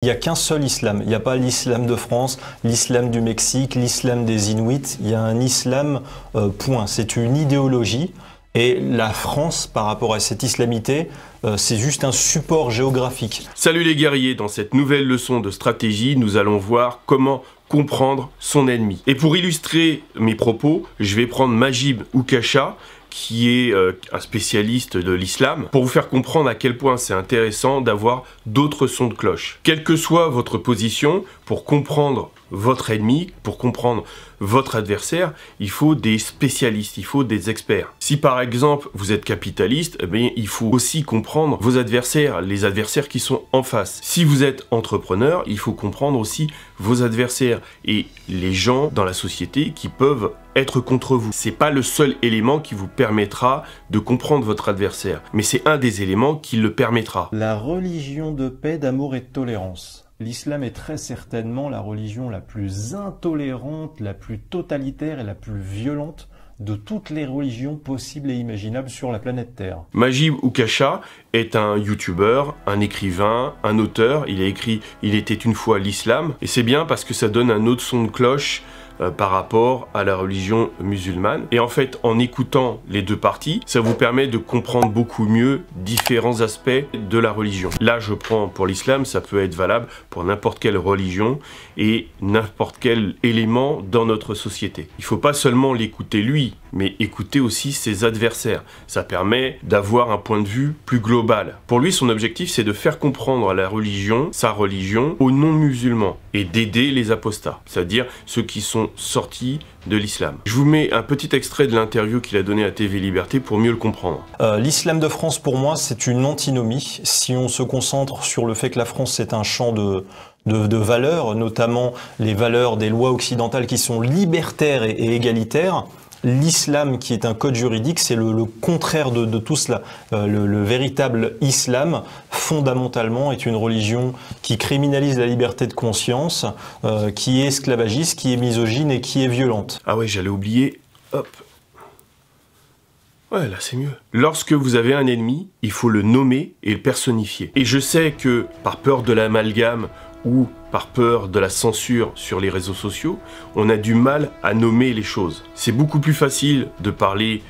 Il n'y a qu'un seul islam. Il n'y a pas l'islam de France, l'islam du Mexique, l'islam des Inuits. Il y a un islam, point. C'est une idéologie. Et la France, par rapport à cette islamité, c'est juste un support géographique. Salut les guerriers, dans cette nouvelle leçon de stratégie, nous allons voir comment comprendre son ennemi. Et pour illustrer mes propos, je vais prendre Majib Oukacha, qui est un spécialiste de l'islam, pour vous faire comprendre à quel point c'est intéressant d'avoir d'autres sons de cloche. Quelle que soit votre position, pour comprendre votre ennemi, pour comprendre votre adversaire, il faut des spécialistes, il faut des experts. Si par exemple vous êtes capitaliste, eh bien, il faut aussi comprendre vos adversaires, les adversaires qui sont en face. Si vous êtes entrepreneur, il faut comprendre aussi vos adversaires et les gens dans la société qui peuvent être contre vous. C'est pas le seul élément qui vous permettra de comprendre votre adversaire, mais c'est un des éléments qui le permettra. La religion de paix, d'amour et de tolérance. L'islam est très certainement la religion la plus intolérante, la plus totalitaire et la plus violente de toutes les religions possibles et imaginables sur la planète Terre. Majib Oukacha est un youtubeur, un écrivain, un auteur. Il a écrit « Il était une fois l'islam » et c'est bien parce que ça donne un autre son de cloche par rapport à la religion musulmane. Et en fait, en écoutant les deux parties, ça vous permet de comprendre beaucoup mieux différents aspects de la religion. Là, je prends pour l'islam, ça peut être valable pour n'importe quelle religion et n'importe quel élément dans notre société. Il ne faut pas seulement l'écouter lui, mais écouter aussi ses adversaires. Ça permet d'avoir un point de vue plus global. Pour lui, son objectif, c'est de faire comprendre la religion, sa religion, aux non-musulmans et d'aider les apostats, c'est-à-dire ceux qui sont sortis de l'islam. Je vous mets un petit extrait de l'interview qu'il a donné à TV Liberté pour mieux le comprendre. L'islam de France, pour moi, c'est une antinomie. Si on se concentre sur le fait que la France, c'est un champ de valeurs, notamment les valeurs des lois occidentales qui sont libertaires et égalitaires, l'islam, qui est un code juridique, c'est le contraire de tout cela. Le véritable islam, fondamentalement, est une religion qui criminalise la liberté de conscience, qui est esclavagiste, qui est misogyne et qui est violente. Ah ouais, j'allais oublier. Hop. Ouais, là c'est mieux. Lorsque vous avez un ennemi, il faut le nommer et le personnifier. Et je sais que, par peur de l'amalgame, ou par peur de la censure sur les réseaux sociaux, on a du mal à nommer les choses. C'est beaucoup plus facile de parler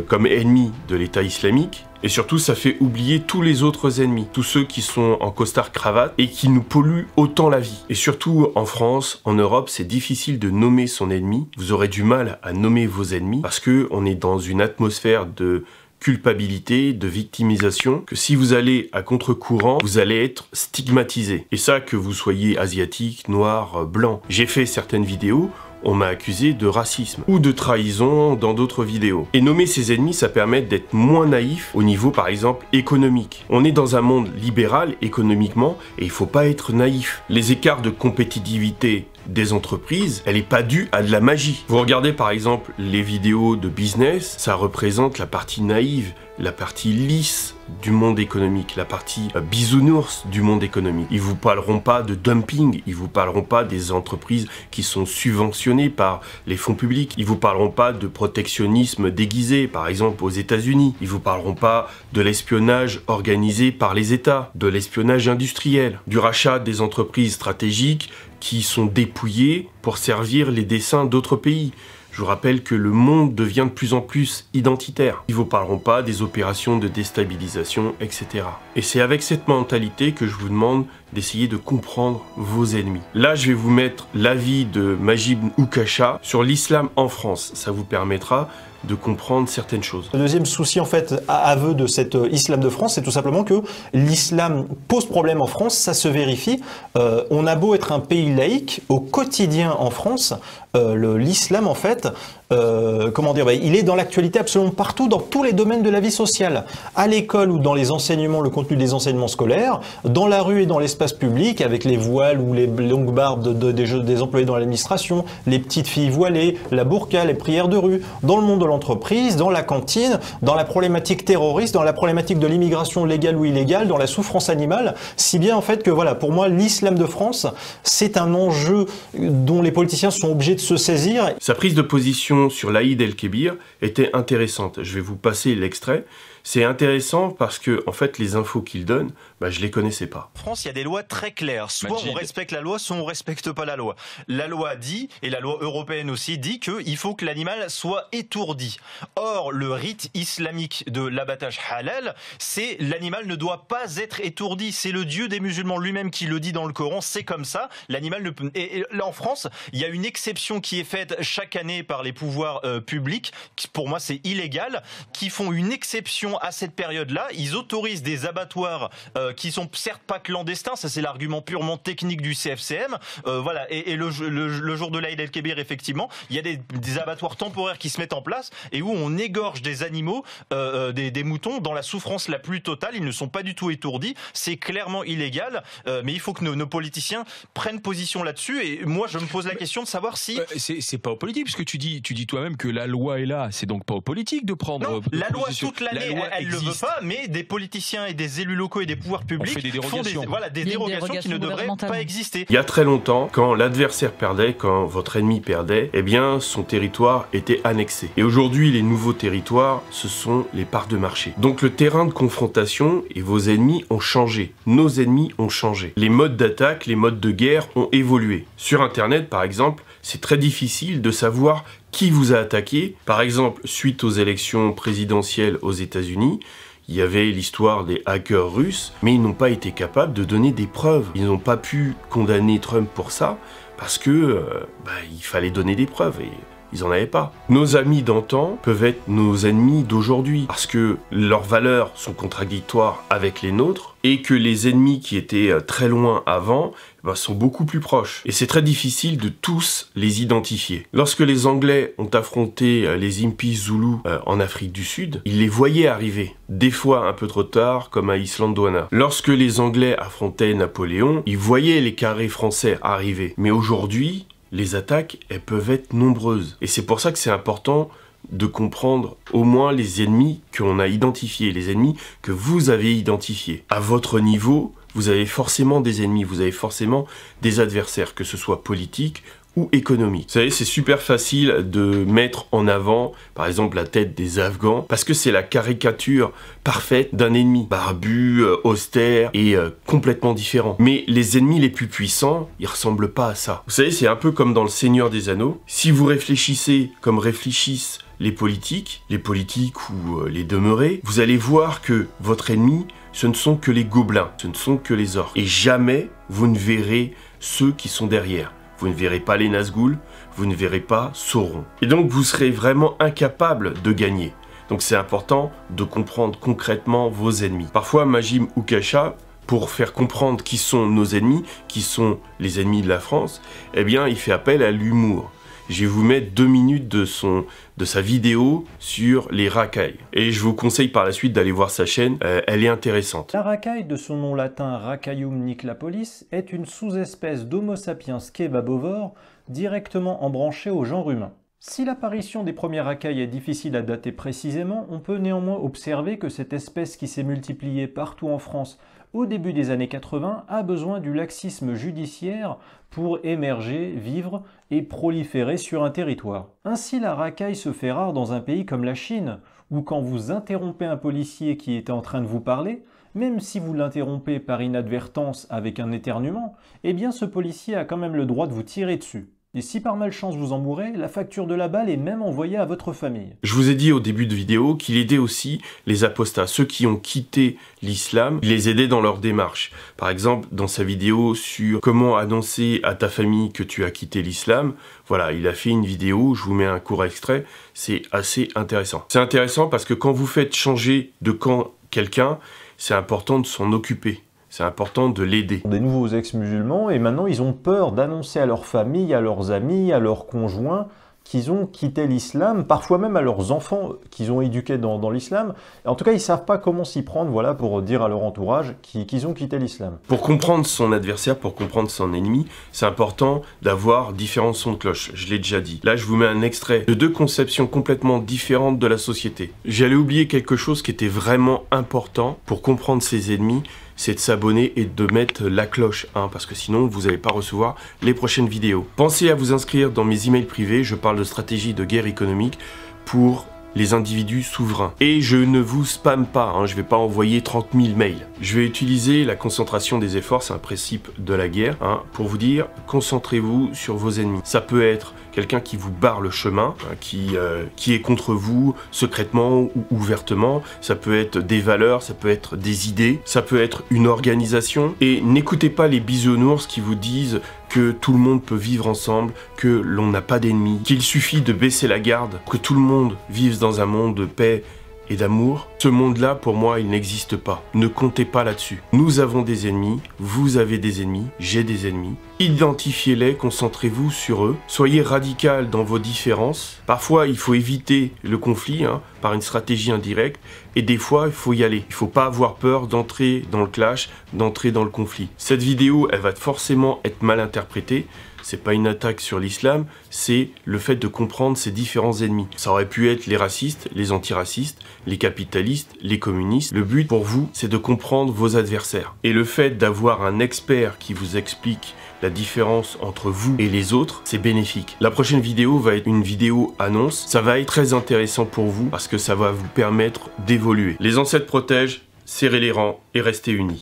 comme ennemi de l'État islamique, et surtout ça fait oublier tous les autres ennemis, tous ceux qui sont en costard-cravate et qui nous polluent autant la vie. Et surtout en France, en Europe, c'est difficile de nommer son ennemi. Vous aurez du mal à nommer vos ennemis parce que on est dans une atmosphère de culpabilité, de victimisation, que si vous allez à contre-courant, vous allez être stigmatisé. Et ça, que vous soyez asiatique, noir, blanc. J'ai fait certaines vidéos, on m'a accusé de racisme ou de trahison dans d'autres vidéos. Et nommer ses ennemis, ça permet d'être moins naïf au niveau, par exemple, économique. On est dans un monde libéral économiquement et il faut pas être naïf. Les écarts de compétitivité des entreprises, elle n'est pas due à de la magie. Vous regardez par exemple les vidéos de business, ça représente la partie naïve, la partie lisse du monde économique, la partie bisounours du monde économique. Ils vous parleront pas de dumping, ils vous parleront pas des entreprises qui sont subventionnées par les fonds publics, ils vous parleront pas de protectionnisme déguisé, par exemple aux États-Unis, ils vous parleront pas de l'espionnage organisé par les États, de l'espionnage industriel, du rachat des entreprises stratégiques qui sont dépouillées pour servir les desseins d'autres pays. Je vous rappelle que le monde devient de plus en plus identitaire. Ils ne vous parleront pas des opérations de déstabilisation, etc. Et c'est avec cette mentalité que je vous demande d'essayer de comprendre vos ennemis. Là, je vais vous mettre l'avis de Majib Oukacha sur l'islam en France. Ça vous permettra de comprendre certaines choses. Le deuxième souci, en fait, aveu de cet islam de France, c'est tout simplement que l'islam pose problème en France, ça se vérifie. On a beau être un pays laïque, au quotidien en France, l'islam, en fait, comment dire, il est dans l'actualité absolument partout, dans tous les domaines de la vie sociale. À l'école ou dans les enseignements, le contenu des enseignements scolaires, dans la rue et dans l'espace public, avec les voiles ou les longues barbes des employés dans l'administration, les petites filles voilées, la burqa, les prières de rue, dans le monde de l'entreprise, dans la cantine, dans la problématique terroriste, dans la problématique de l'immigration légale ou illégale, dans la souffrance animale, si bien en fait que voilà, pour moi, l'islam de France, c'est un enjeu dont les politiciens sont obligés de se saisir. Sa prise de position sur l'Aïd el-Kébir était intéressante. Je vais vous passer l'extrait. C'est intéressant parce que, en fait, les infos qu'il donne, bah, je les connaissais pas. En France, il y a des lois très claires. Soit on respecte la loi, soit on respecte pas la loi. La loi dit, et la loi européenne aussi dit, qu'il faut que l'animal soit étourdi. Or, le rite islamique de l'abattage halal, c'est l'animal ne doit pas être étourdi. C'est le Dieu des musulmans lui-même qui le dit dans le Coran. C'est comme ça. L'animal ne peut. Et là, en France, il y a une exception qui est faite chaque année par les pouvoirs publics. Qui, pour moi, c'est illégal. Qui font une exception à cette période-là. Ils autorisent des abattoirs qui sont certes pas clandestins. Ça, c'est l'argument purement technique du CFCM. Voilà. Et le jour de l'Aïd el-Kébir, effectivement, il y a des abattoirs temporaires qui se mettent en place et où on égorge des animaux, des moutons, dans la souffrance la plus totale. Ils ne sont pas du tout étourdis. C'est clairement illégal. Mais il faut que nos politiciens prennent position là-dessus. Et moi, je me pose la question de savoir si... c'est pas aux politiques, puisque tu dis toi-même que la loi est là. C'est donc pas aux politiques de prendre... Non, la loi toute l'année, elle ne le veut pas, mais des politiciens et des élus locaux et des pouvoirs publics font des dérogations qui ne devraient pas exister. Il y a très longtemps, quand l'adversaire perdait, quand votre ennemi perdait, eh bien, son territoire était annexé. Et aujourd'hui, les nouveaux territoires, ce sont les parts de marché. Donc le terrain de confrontation et vos ennemis ont changé. Nos ennemis ont changé. Les modes d'attaque, les modes de guerre ont évolué. Sur Internet, par exemple, c'est très difficile de savoir qui vous a attaqué. Par exemple, suite aux élections présidentielles aux États-Unis, il y avait l'histoire des hackers russes, mais ils n'ont pas été capables de donner des preuves. Ils n'ont pas pu condamner Trump pour ça, parce que il fallait donner des preuves, et ils n'en avaient pas. Nos amis d'antan peuvent être nos ennemis d'aujourd'hui, parce que leurs valeurs sont contradictoires avec les nôtres, et que les ennemis qui étaient très loin avant sont beaucoup plus proches. Et c'est très difficile de tous les identifier. Lorsque les Anglais ont affronté les Impis Zoulous en Afrique du Sud, ils les voyaient arriver, des fois un peu trop tard, comme à Islandwana. Lorsque les Anglais affrontaient Napoléon, ils voyaient les carrés français arriver. Mais aujourd'hui, les attaques, elles peuvent être nombreuses. Et c'est pour ça que c'est important de comprendre au moins les ennemis qu'on a identifiés, les ennemis que vous avez identifiés. À votre niveau, vous avez forcément des ennemis, vous avez forcément des adversaires, que ce soit politique ou économique. Vous savez, c'est super facile de mettre en avant, par exemple, la tête des Afghans, parce que c'est la caricature parfaite d'un ennemi, barbu, austère et complètement différent. Mais les ennemis les plus puissants, ils ressemblent pas à ça. Vous savez, c'est un peu comme dans Le Seigneur des Anneaux. Si vous réfléchissez comme réfléchissent les politiques ou les demeurés, vous allez voir que votre ennemi, ce ne sont que les gobelins, ce ne sont que les orques. Et jamais vous ne verrez ceux qui sont derrière. Vous ne verrez pas les Nazgûl, vous ne verrez pas Sauron. Et donc vous serez vraiment incapable de gagner. Donc c'est important de comprendre concrètement vos ennemis. Parfois Majim Oukasha, pour faire comprendre qui sont nos ennemis, qui sont les ennemis de la France, eh bien il fait appel à l'humour. Je vais vous mettre 2 minutes de sa vidéo sur les racailles. Et je vous conseille par la suite d'aller voir sa chaîne, elle est intéressante. La racaille, de son nom latin Racaium niklapolis, est une sous-espèce d'Homo sapiens kebabovore directement embranchée au genre humain. Si l'apparition des premières racailles est difficile à dater précisément, on peut néanmoins observer que cette espèce qui s'est multipliée partout en France au début des années 80 a besoin du laxisme judiciaire pour émerger, vivre et proliférer sur un territoire. Ainsi, la racaille se fait rare dans un pays comme la Chine, où quand vous interrompez un policier qui était en train de vous parler, même si vous l'interrompez par inadvertance avec un éternuement, eh bien ce policier a quand même le droit de vous tirer dessus. Et si par malchance vous en mourrez, la facture de la balle est même envoyée à votre famille. Je vous ai dit au début de vidéo qu'il aidait aussi les apostats, ceux qui ont quitté l'islam, il les aidait dans leur démarche. Par exemple, dans sa vidéo sur comment annoncer à ta famille que tu as quitté l'islam, voilà, il a fait une vidéo, je vous mets un court extrait, c'est assez intéressant. C'est intéressant parce que quand vous faites changer de camp quelqu'un, c'est important de s'en occuper. C'est important de l'aider. Des nouveaux ex-musulmans, et maintenant ils ont peur d'annoncer à leur famille, à leurs amis, à leurs conjoints qu'ils ont quitté l'islam, parfois même à leurs enfants qu'ils ont éduqués dans l'islam. En tout cas, ils ne savent pas comment s'y prendre, voilà, pour dire à leur entourage qu'ils ont quitté l'islam. Pour comprendre son adversaire, pour comprendre son ennemi, c'est important d'avoir différents sons de cloche. Je l'ai déjà dit. Là, je vous mets un extrait de 2 conceptions complètement différentes de la société. J'allais oublier quelque chose qui était vraiment important pour comprendre ses ennemis, c'est de s'abonner et de mettre la cloche, parce que sinon vous n'allez pas recevoir les prochaines vidéos. Pensez à vous inscrire dans mes emails privés, je parle de stratégie de guerre économique pour les individus souverains. Et je ne vous spamme pas, hein, je ne vais pas envoyer 30 000 mails. Je vais utiliser la concentration des efforts, c'est un principe de la guerre, hein, pour vous dire, concentrez-vous sur vos ennemis. Ça peut être quelqu'un qui vous barre le chemin, hein, qui est contre vous secrètement ou ouvertement. Ça peut être des valeurs, ça peut être des idées, ça peut être une organisation. Et n'écoutez pas les bisounours qui vous disent que tout le monde peut vivre ensemble, que l'on n'a pas d'ennemis, qu'il suffit de baisser la garde, que tout le monde vive dans un monde de paix et d'amour. Ce monde-là, pour moi, il n'existe pas. Ne comptez pas là-dessus. Nous avons des ennemis, vous avez des ennemis, j'ai des ennemis. Identifiez-les, concentrez-vous sur eux. Soyez radical dans vos différences. Parfois, il faut éviter le conflit par une stratégie indirecte. Et des fois, il faut y aller. Il ne faut pas avoir peur d'entrer dans le clash, d'entrer dans le conflit. Cette vidéo, elle va forcément être mal interprétée. C'est pas une attaque sur l'islam, c'est le fait de comprendre ses différents ennemis. Ça aurait pu être les racistes, les antiracistes, les capitalistes, les communistes. Le but pour vous, c'est de comprendre vos adversaires. Et le fait d'avoir un expert qui vous explique la différence entre vous et les autres, c'est bénéfique. La prochaine vidéo va être une vidéo annonce. Ça va être très intéressant pour vous parce que ça va vous permettre d'évoluer. Les ancêtres protègent, serrez les rangs et restez unis.